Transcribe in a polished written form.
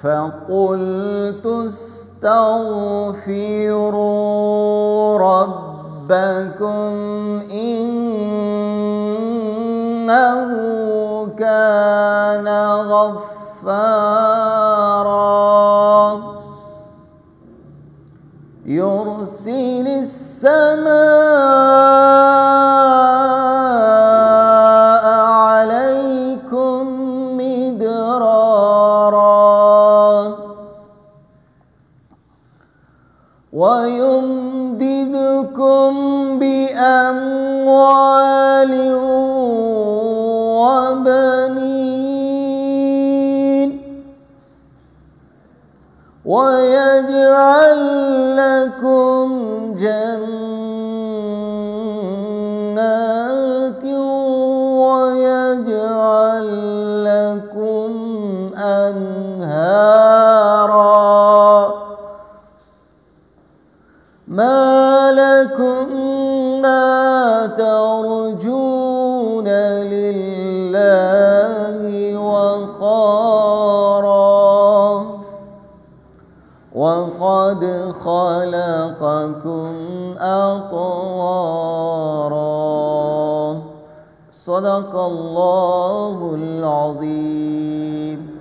فقلت استغفروا ربكم إنه كان غفارا يرسل السماء عليكم مدرارا ويمددكم بأموال وبنين ويجعل لكم جنات ويجعل لكم أنهارا ما لكم لا ترجون لله وقارا وقد خلقكم أطوارا صدق الله العظيم.